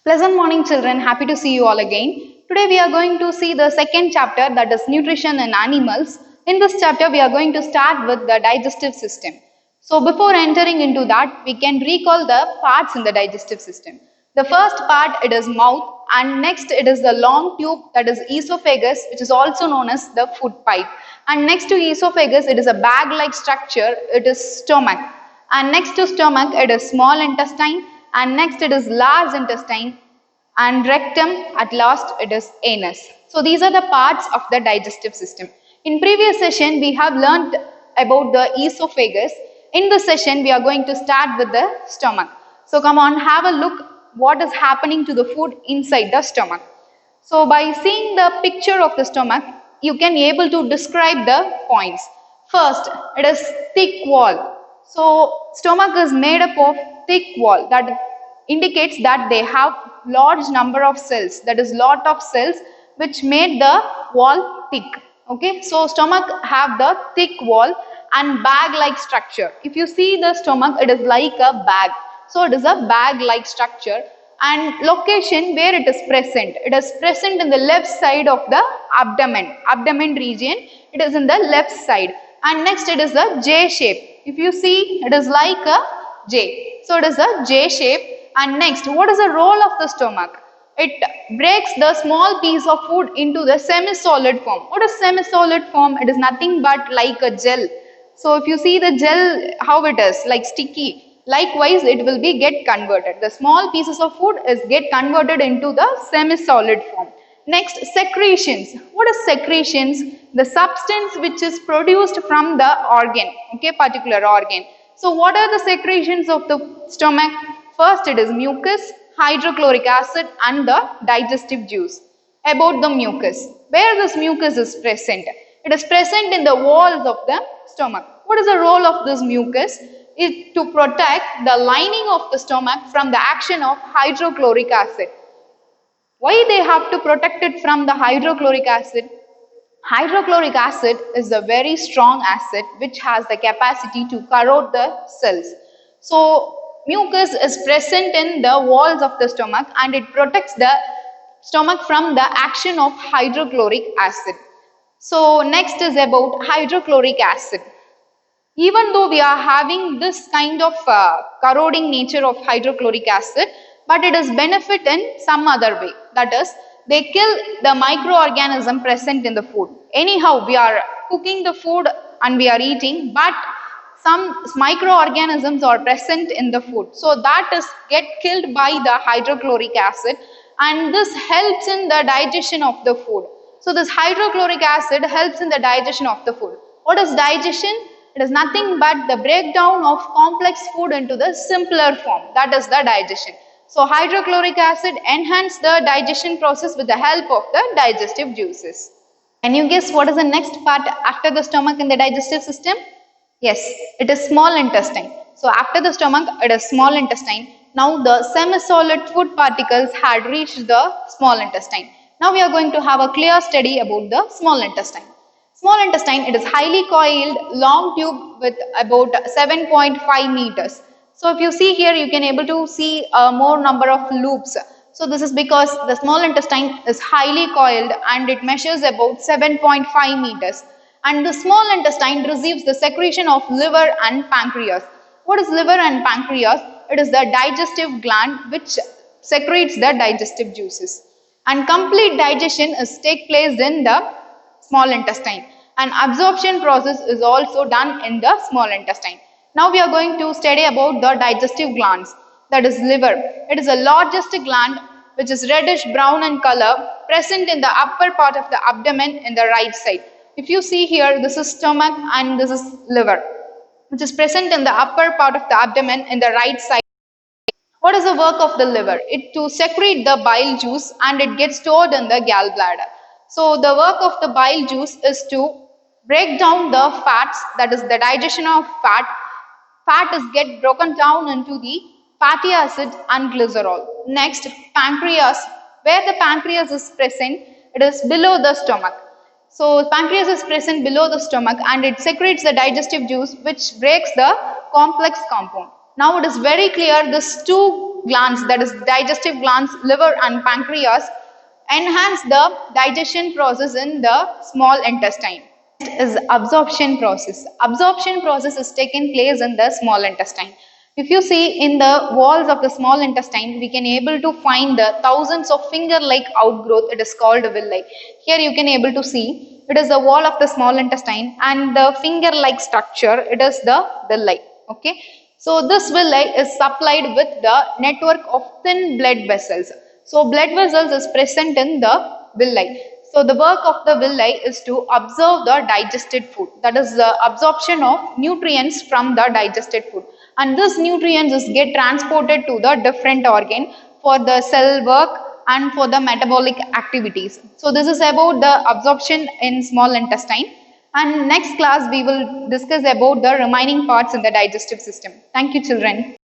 Pleasant morning, children. Happy to see you all again. Today, we are going to see the second chapter, that is nutrition in animals. In this chapter, we are going to start with the digestive system. So, before entering into that, we can recall the parts in the digestive system. The first part, it is mouth, and next it is the long tube, that is esophagus, which is also known as the food pipe. And next to esophagus, it is a bag-like structure, it is stomach. And next to stomach, it is small intestine, and next it is large intestine, and rectum, at last it is anus. So these are the parts of the digestive system. In previous session, we have learned about the esophagus. In this session, we are going to start with the stomach. So come on, have a look what is happening to the food inside the stomach. So by seeing the picture of the stomach, you can able to describe the points. First, it is thick wall. So stomach is made up of thick wall, that indicates that they have large number of cells, that is lot of cells which made the wall thick. Okay, so stomach have the thick wall and bag like structure. If you see the stomach, it is like a bag. So it is a bag like structure, and location where it is present. It is present in the left side of the abdomen region. It is in the left side, and next it is a J shape. If you see, it is like a J. So it is a J shape. And next, what is the role of the stomach? It breaks the small piece of food into the semi-solid form. What is semi-solid form? It is nothing but like a gel. So if you see the gel, how it is, like sticky. Likewise, it will be get converted. The small pieces of food is get converted into the semi-solid form. Next, secretions. What is secretions? The substance which is produced from the organ, okay, particular organ. So what are the secretions of the stomach? First, it is mucus, hydrochloric acid, and the digestive juice. About the mucus, where this mucus is present? It is present in the walls of the stomach. What is the role of this mucus? Is to protect the lining of the stomach from the action of hydrochloric acid. Why they have to protect it from the hydrochloric acid? Hydrochloric acid is a very strong acid which has the capacity to corrode the cells. So mucus is present in the walls of the stomach, and it protects the stomach from the action of hydrochloric acid. So next is about hydrochloric acid. Even though we are having this kind of corroding nature of hydrochloric acid, but it is benefit in some other way. That is, they kill the microorganism present in the food. Anyhow, we are cooking the food and we are eating, but some microorganisms are present in the food. So that is get killed by the hydrochloric acid, and this helps in the digestion of the food. So this hydrochloric acid helps in the digestion of the food. What is digestion? It is nothing but the breakdown of complex food into the simpler form. That is the digestion. So hydrochloric acid enhances the digestion process with the help of the digestive juices. Can you guess what is the next part after the stomach in the digestive system? Yes, it is small intestine. So after the stomach, it is small intestine. Now the semi-solid food particles had reached the small intestine. Now we are going to have a clear study about the small intestine. Small intestine, it is highly coiled, long tube with about 7.5 meters. So if you see here, you can able to see a more number of loops. So this is because the small intestine is highly coiled and it measures about 7.5 meters. And the small intestine receives the secretion of liver and pancreas. What is liver and pancreas? It is the digestive gland which secretes the digestive juices. And complete digestion is take place in the small intestine, and absorption process is also done in the small intestine. Now we are going to study about the digestive glands, that is liver. It is the largest gland which is reddish brown in color, present in the upper part of the abdomen in the right side. If you see here, this is stomach and this is liver, which is present in the upper part of the abdomen in the right side. What is the work of the liver? It to secrete the bile juice and it gets stored in the gallbladder. So the work of the bile juice is to break down the fats, that is the digestion of fat. Fat is get broken down into the fatty acid and glycerol. Next, pancreas. Where the pancreas is present, it is below the stomach. So pancreas is present below the stomach and it secretes the digestive juice which breaks the complex compound. Now it is very clear these two glands, that is digestive glands, liver and pancreas, enhance the digestion process in the small intestine. Is absorption process. Absorption process is taken place in the small intestine. If you see in the walls of the small intestine, we can able to find the thousands of finger-like outgrowth. It is called villi. Here you can able to see it is the wall of the small intestine and the finger-like structure. It is the villi. Okay. So this villi is supplied with the network of thin blood vessels. So blood vessels is present in the villi. So the work of the villi is to absorb the digested food. That is the absorption of nutrients from the digested food. And this nutrients is get transported to the different organ for the cell work and for the metabolic activities. So this is about the absorption in small intestine. And next class we will discuss about the remaining parts in the digestive system. Thank you, children.